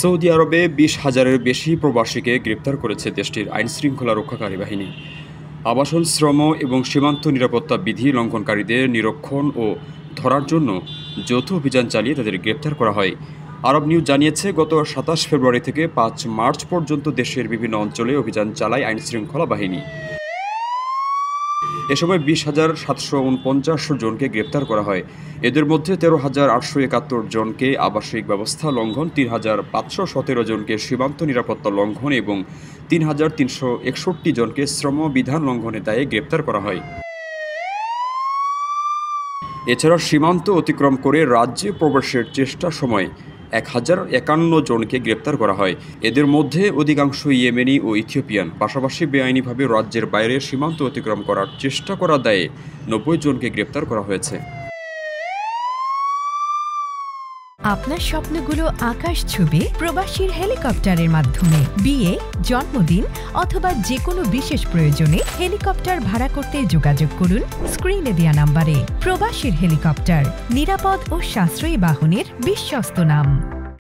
Saudi আরবে ২০,০০০-এর বেশি প্রবাসীকে গ্রেপ্তার করেছে দেশটির আইনশৃঙ্খলা রক্ষাকারী বাহিনী। আবাসন, শ্রম এবং সীমান্ত নিরাপত্তা বিধি লঙ্ঘনকারীদের নিরীক্ষণ ও ধরার জন্য যৌথ অভিযান চালিয়ে তাদের গ্রেপ্তার করা হয়। আরব নিউজ জানিয়েছে, গত ২৭ ফেব্রুয়ারি থেকে ৫ মার্চ পর্যন্ত দেশের বিভিন্ন অঞ্চলে অভিযান চালায় আইনশৃঙ্খলা বাহিনী। এ সময় ২০,৭৪৯ জনকে গ্রেপ্তার করা হয়। এদের মধ্যে ১৩,৮৭১ জনকে আবাসিক ব্যবস্থা লঙ্ঘন, ৩,৫১৭ জনকে সীমান্ত নিরাপত্তা লঙ্ঘন এবং ৩,৩৬১ জনকে শ্রম বিধান লঙ্ঘনের দায়ে গ্রেপ্তার করা হয়। এছাড়া সীমান্ত অতিক্রম করে রাজ্যে প্রবেশের চেষ্টার সময় ১,০৫১ জনকে গ্রেপ্তার করা হয়। এদের মধ্যে অধিকাংশ ইয়েমেনি ও ইথিওপিয়ান। পাশাপাশি বেআইনিভাবে রাজ্যের বাইরে সীমান্ত অতিক্রম করার চেষ্টা করার দায়ে ৯০ জনকে গ্রেপ্তার করা হয়েছে। আপনার স্বপ্নগুলো আকাশ ছুবে প্রবাসীর হেলিকপ্টারের মাধ্যমে। বিয়ে, জন্মদিন অথবা যে কোনো বিশেষ প্রয়োজনে হেলিকপ্টার ভাড়া করতে যোগাযোগ করুন স্ক্রিনে দেয়া নাম্বারে। প্রবাসীর হেলিকপ্টার, নিরাপদ ও সাশ্রয়ী বাহনের বিশ্বস্ত নাম।